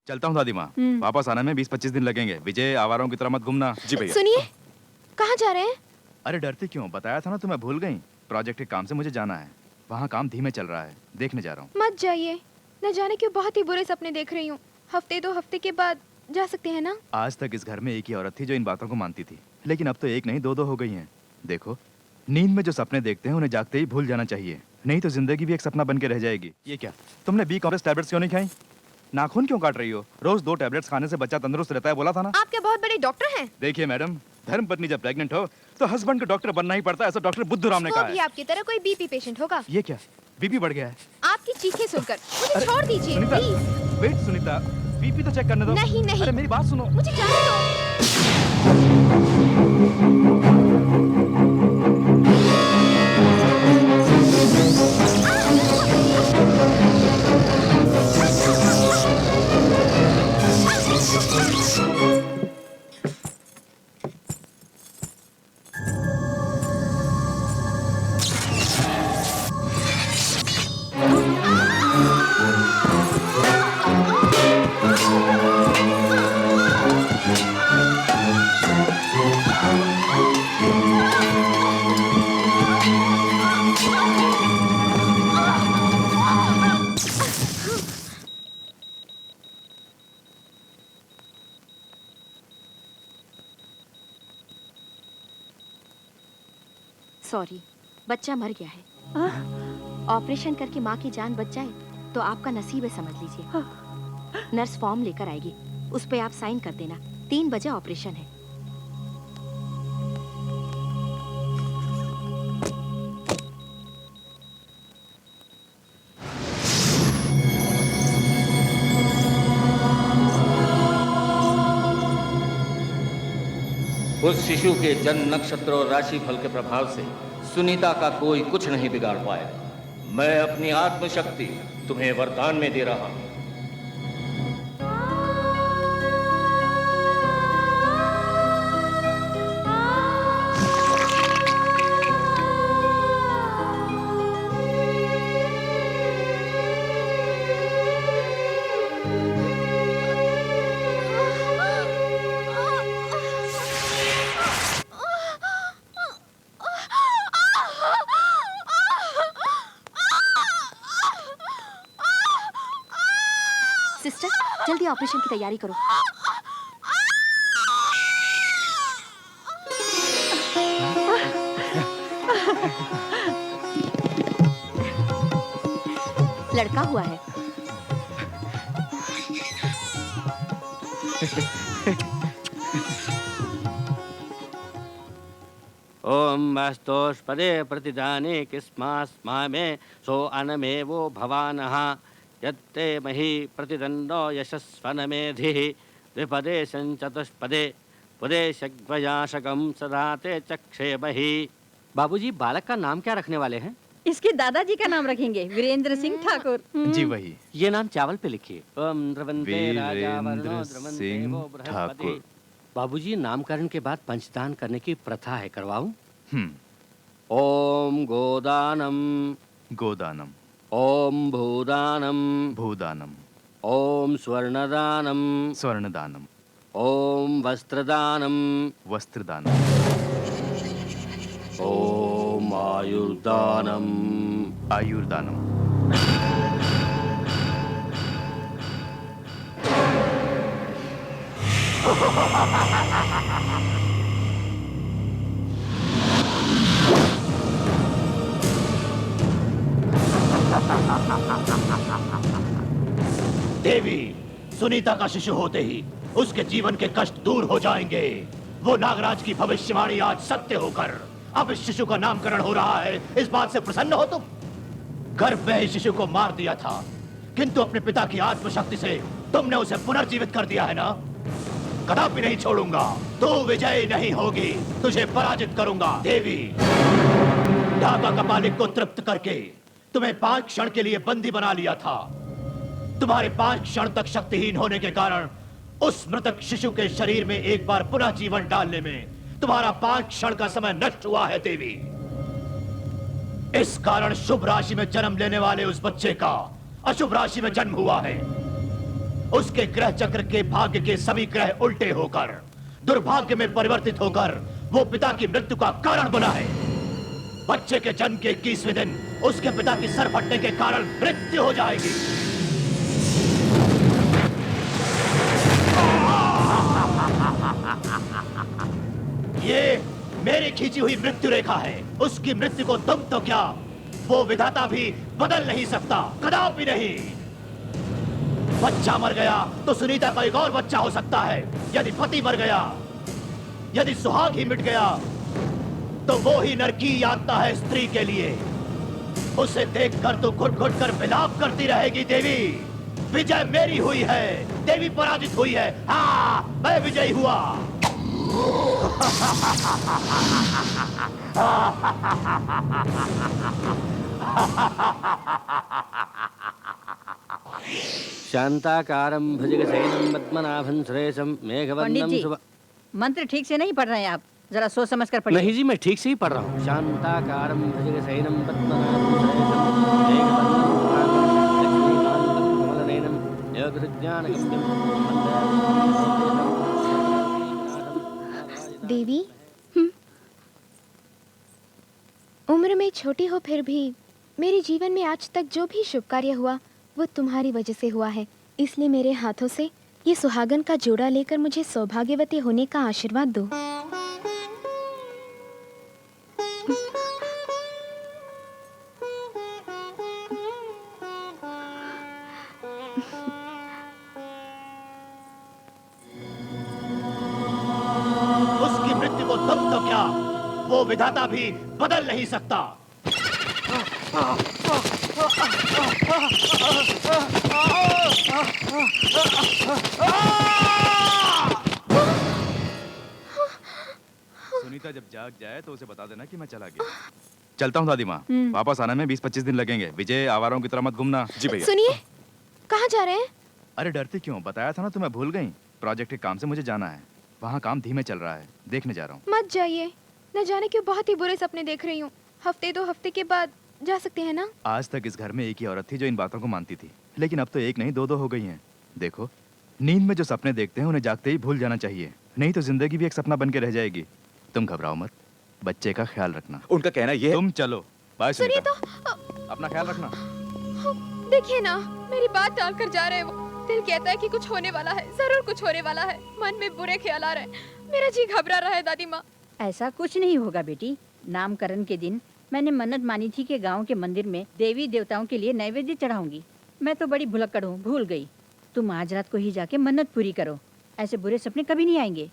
चलता हूँ दादी माँ। वापस आने में 20-25 दिन लगेंगे। विजय, आवारों की तरह मत घूमना। जी भैया। सुनिए, कहाँ जा रहे हैं? अरे डरती क्यों? बताया था ना तुम्हें, भूल गई? प्रोजेक्ट के काम से मुझे जाना है। वहाँ काम धीमे चल रहा है, देखने जा रहा हूँ। मत जाइए, न जाने क्यों बहुत ही बुरे सपने देख रही हूँ। हफ्ते 2 हफ्ते के बाद जा सकते हैं ना? आज तक इस घर में एक ही औरत थी जो इन बातों को मानती थी, लेकिन अब तो एक नहीं 2-2 हो गई हैं। देखो, नींद में जो सपने देखते हैं उन्हें जागते ही भूल जाना चाहिए, नहीं तो जिंदगी भी एक सपना बन के रह जाएगी। ये क्या, तुमने बी कॉम्प्लेक्स टैबलेट्स क्यों नहीं खाई? नाखून क्यों काट रही हो? रोज 2 टैबलेट्स खाने से बच्चा तंदुरुस्त रहता है, बोला था ना। आप क्या बहुत बड़े डॉक्टर हैं? देखिए मैडम, धर्मपत्नी जब प्रेग्नेंट हो तो हस्बैंड को डॉक्टर बनना ही पड़ता है, ऐसा डॉक्टर बुद्धूराम ने वो कहा भी है। आपकी तरह कोई बीपी पेशेंट होगा। ये क्या, बीपी बढ़ गया है? आपकी चीखें सुनकर मुझे छोड़ दीजिए Sunita, please. Wait Sunita, BP तो चेक करने दो। नहीं नहीं, अरे मेरी बात सुनो। मुझे जाने दो। सॉरी, बच्चा मर गया है। ऑपरेशन करके माँ की जान बच जाए तो आपका नसीब है, समझ लीजिए। नर्स फॉर्म लेकर आएगी, उस पे आप साइन कर देना। 3 बजे ऑपरेशन है। उस शिशु के जन्म नक्षत्र और राशिफल के प्रभाव से सुनीता का कोई कुछ नहीं बिगाड़ पाएगा। मैं अपनी आत्मशक्ति तुम्हें वरदान में दे रहा हूं। सिस्टर, जल्दी ऑपरेशन की तैयारी करो। लड़का हुआ है। ओम वास्तोष्पदे प्रतिदाने किस्मास्मा में सो अनमेवो भवानः यत्ते मही प्रतिदंडो यशस्वनमेधिः द्विपदे चतुष्पदे पदे शग्वयाशकं सदा ते चक्षे मही। बाबूजी, बालक का नाम क्या रखने वाले हैं? इसके दादाजी का नाम रखेंगे, वीरेंद्र सिंह ठाकुर। जी वही। ये नाम चावल पे लिखिए। ओम द्रवंते राजा वरुणो वीरेंद्र द्रवंते सिंह वो बृहस्पति। ठाकुर। बाबूजी, नामकरण के बाद पंचदान करने की प्रथा है, करवाऊं? हम्म। ओम गोदानम, गोदानम, ओम भूदानम, भूदानम, ओम स्वर्णदानम, स्वर्णदानम, ओम वस्त्रदानम, वस्त्रदानम, ओम आयुर्दानम, आयुर्दानम। देवी, सुनीता का शिशु होते ही उसके जीवन के कष्ट दूर हो जाएंगे। वो नागराज की भविष्यवाणी आज सत्य होकर अब इस शिशु का नामकरण हो रहा है। इस बात से प्रसन्न हो तुम? गर्भ में इस शिशु को मार दिया था, किंतु अपने पिता की आत्मशक्ति से तुमने उसे पुनर्जीवित कर दिया है ना? कदापि नहीं छोड़ूंगा। तू विजय नहीं होगी, तुझे पराजित करूंगा। देवी, ढाका का मालिक को तृप्त करके तुम्हें 5 क्षण के लिए बंदी बना लिया था। तुम्हारे 5 क्षण तक शक्तिहीन होने के कारण उस मृतक शिशु के शरीर में एक बार पुनः जीवन डालने में तुम्हारा 5 क्षण का समय नष्ट हुआ है देवी। इस कारण शुभ राशि में जन्म लेने वाले उस बच्चे का अशुभ राशि में जन्म हुआ है। उसके ग्रह चक्र के भाग्य के सभी ग्रह उल्टे होकर दुर्भाग्य में परिवर्तित होकर वो पिता की मृत्यु का कारण बना है। बच्चे के जन्म के 21वें दिन उसके पिता की सर फटने के कारण मृत्यु हो जाएगी। ये मेरी खींची हुई मृत्यु रेखा है। उसकी मृत्यु को तुम तो क्या, वो विधाता भी बदल नहीं सकता, कदापि नहीं। बच्चा मर गया तो सुनीता का एक और बच्चा हो सकता है। यदि पति मर गया, यदि सुहाग ही मिट गया, तो वो ही नरकी यातना है स्त्री के लिए। उसे देखकर तो घुट घुट कर विलाप करती रहेगी। देवी, विजय मेरी हुई है, देवी पराजित हुई है। हाँ, मैं विजयी हुआ। शांताकारं भुजगशयनं पद्मनाभं सुरेशं पंडित मेघवर्णं जी, शुभ। मंत्र ठीक से नहीं पढ़ रहे हैं आप, जरा सोच समझ कर पढ़िए। नहीं जी, मैं ठीक से ही पढ़ रहा हूँ। शांताकारं भुजगशयनं पद्मनाभं सुरेशं मेघवर्णं शुभांगं लक्ष्मीकान्तं कमलनयनं योगज्ञानगम्यं देवी, उम्र में छोटी हो फिर भी मेरे जीवन में आज तक जो भी शुभ कार्य हुआ वो तुम्हारी वजह से हुआ है। इसलिए मेरे हाथों से ये सुहागन का जोड़ा लेकर मुझे सौभाग्यवती होने का आशीर्वाद दो। उसकी मृत्यु को तुम तो क्या, वो विधाता भी बदल नहीं सकता। सुनीता जब जाग जाए तो उसे बता देना कि मैं चला गया। चलता हूँ दादी माँ, वापस आने में 20-25 दिन लगेंगे। विजय, आवारों की तरह मत घूमना। जी भैया। सुनिए, कहाँ जा रहे हैं? अरे डरती क्यों, बताया था ना तुम्हें, भूल गई? प्रोजेक्ट के काम से मुझे जाना है, वहाँ काम धीमे चल रहा है, देखने जा रहा हूँ। मत जाइए, न जाने क्यों बहुत ही बुरे सपने देख रही हूँ। हफ्ते 2 हफ्ते के बाद जा सकते हैं ना? आज तक इस घर में एक ही औरत थी जो इन बातों को मानती थी, लेकिन अब तो एक नहीं 2-2 हो गई हैं। देखो, नींद में जो सपने देखते हैं उन्हें जागते ही भूल जाना चाहिए, नहीं तो जिंदगी भी एक सपना बन के रह जाएगी। तुम घबराओ मत, बच्चे का ख्याल रखना। उनका कहना ये है। तुम चलो, बाय सुनिए सुनीता। तो अपना ख्याल रखना। देखिए ना, मेरी बात टाल कर जा रहे हैं वो। दिल कहता है कि कुछ होने वाला है, जरूर कुछ होने वाला है। मन में बुरे ख्याल आ रहे हैं, मेरा जी घबरा रहा है दादी माँ। ऐसा कुछ नहीं होगा बेटी। नामकरण के दिन मैंने मन्नत मानी थी कि गांव के मंदिर में देवी देवताओं के लिए नैवेद्य चढ़ाऊंगी। मैं तो बड़ी भुलक्कड़ हूँ, भूल गई। तुम आज रात को ही जाके मन्नत पूरी करो, ऐसे बुरे सपने कभी नहीं आएंगे।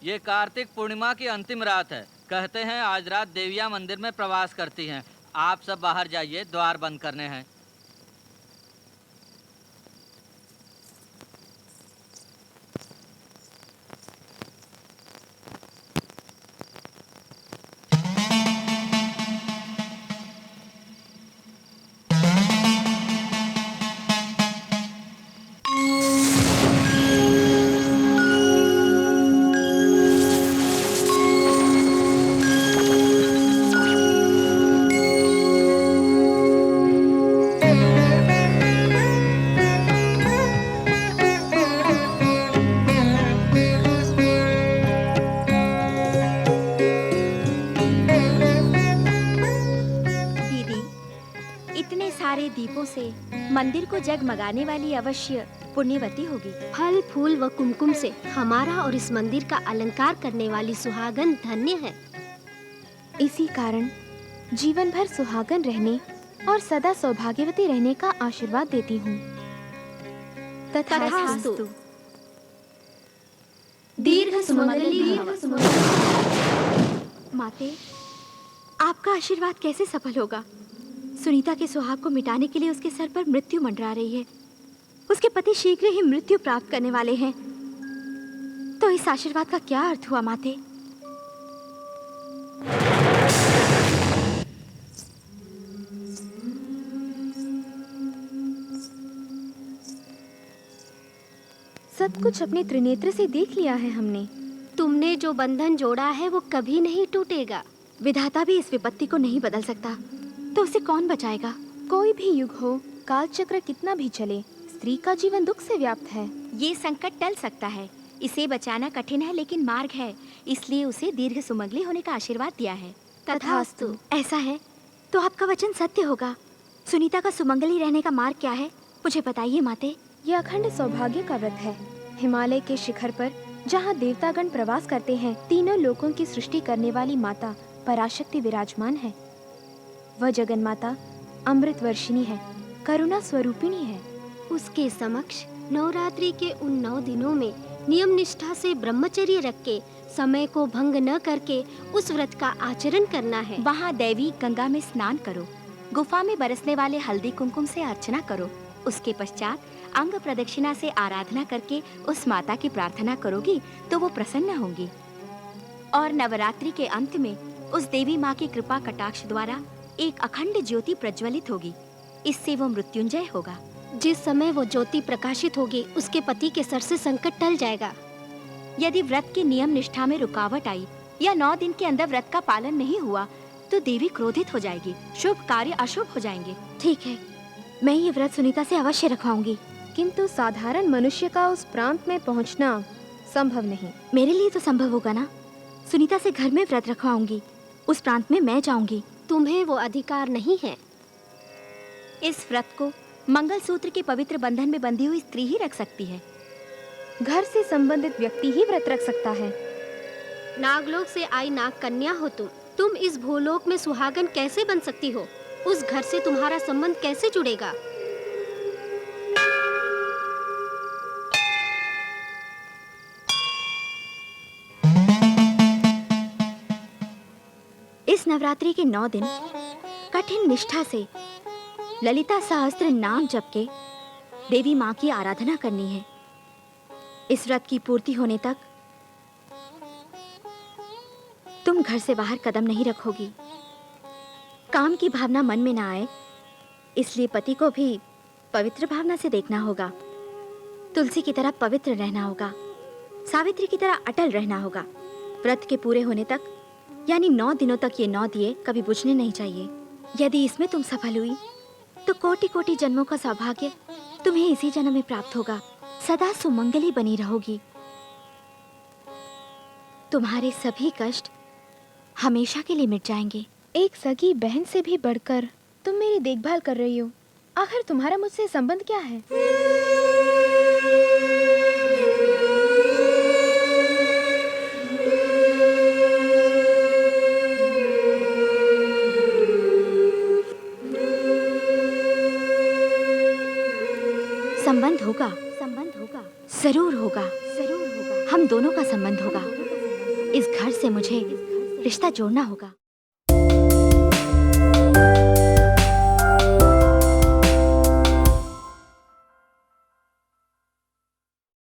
ये कार्तिक पूर्णिमा की अंतिम रात है। कहते हैं आज रात देवियां मंदिर में प्रवास करती हैं। आप सब बाहर जाइए, द्वार बंद करने हैं। दीपों से मंदिर को जगमगाने वाली अवश्य पुण्यवती होगी। फल फूल व कुमकुम से हमारा और इस मंदिर का अलंकार करने वाली सुहागन धन्य है। इसी कारण जीवन भर सुहागन रहने और सदा सौभाग्यवती रहने का आशीर्वाद देती हूँ। तथास्तु। दीर्घ सुमंगली भव। माते, आपका आशीर्वाद कैसे सफल होगा? सुनीता के सुहाग को मिटाने के लिए उसके सर पर मृत्यु मंडरा रही है। उसके पति शीघ्र ही मृत्यु प्राप्त करने वाले हैं। तो इस आशीर्वाद का क्या अर्थ हुआ माते? सब कुछ अपने त्रिनेत्र से देख लिया है हमने। तुमने जो बंधन जोड़ा है वो कभी नहीं टूटेगा। विधाता भी इस विपत्ति को नहीं बदल सकता, तो उसे कौन बचाएगा? कोई भी युग हो, काल चक्र कितना भी चले, स्त्री का जीवन दुख से व्याप्त है। ये संकट टल सकता है। इसे बचाना कठिन है लेकिन मार्ग है, इसलिए उसे दीर्घ सुमंगली होने का आशीर्वाद दिया है। तथास्तु। ऐसा है तो आपका वचन सत्य होगा। सुनीता का सुमंगली रहने का मार्ग क्या है, मुझे बताइए माते। यह अखंड सौभाग्य का व्रत है। हिमालय के शिखर पर जहाँ देवतागण प्रवास करते हैं, तीनों लोकों की सृष्टि करने वाली माता पराशक्ति विराजमान है। वह जगन माता अमृत वर्षिणी है, करुणा स्वरूपिणी है। उसके समक्ष नवरात्रि के उन 9 दिनों में नियम निष्ठा से ब्रह्मचर्य रख के, समय को भंग न करके उस व्रत का आचरण करना है। वहाँ दैवी गंगा में स्नान करो, गुफा में बरसने वाले हल्दी कुमकुम से अर्चना करो। उसके पश्चात अंग प्रदक्षिणा से आराधना करके उस माता की प्रार्थना करोगी तो वो प्रसन्न होंगी। और नवरात्रि के अंत में उस देवी माँ की कृपा कटाक्ष द्वारा एक अखंड ज्योति प्रज्वलित होगी। इससे वो मृत्युंजय होगा। जिस समय वो ज्योति प्रकाशित होगी, उसके पति के सर से संकट टल जाएगा। यदि व्रत की नियम निष्ठा में रुकावट आई या 9 दिन के अंदर व्रत का पालन नहीं हुआ तो देवी क्रोधित हो जाएगी, शुभ कार्य अशुभ हो जाएंगे। ठीक है, मैं ये व्रत सुनीता से अवश्य रखवाऊंगी, किंतु साधारण मनुष्य का उस प्रांत में पहुंचना संभव नहीं। मेरे लिए तो संभव होगा ना। सुनीता से घर में व्रत रखवाऊंगी, उस प्रांत में मैं जाऊंगी। तुम्हें वो अधिकार नहीं है। इस व्रत को मंगलसूत्र के पवित्र बंधन में बंधी हुई स्त्री ही रख सकती है। घर से संबंधित व्यक्ति ही व्रत रख सकता है। नागलोक से आई नाग कन्या हो तुम इस भूलोक में सुहागन कैसे बन सकती हो? उस घर से तुम्हारा संबंध कैसे जुड़ेगा? इस नवरात्रि के 9 दिन कठिन निष्ठा से ललिता सहस्त्र नाम जप के देवी माँ की आराधना करनी है। इस व्रत की पूर्ति होने तक तुम घर से बाहर कदम नहीं रखोगी। काम की भावना मन में ना आए, इसलिए पति को भी पवित्र भावना से देखना होगा। तुलसी की तरह पवित्र रहना होगा, सावित्री की तरह अटल रहना होगा। व्रत के पूरे होने तक यानी 9 दिनों तक ये 9 दिए कभी बुझने नहीं चाहिए। यदि इसमें तुम सफल हुई तो कोटि कोटि जन्मों का सौभाग्य तुम्हें इसी जन्म में प्राप्त होगा। सदा सुमंगली बनी रहोगी। तुम्हारे सभी कष्ट हमेशा के लिए मिट जाएंगे। एक सगी बहन से भी बढ़कर तुम मेरी देखभाल कर रही हो। आखिर तुम्हारा मुझसे संबंध क्या है? संबंध होगा, जरूर होगा, हम दोनों का संबंध होगा। इस घर से मुझे रिश्ता जोड़ना होगा।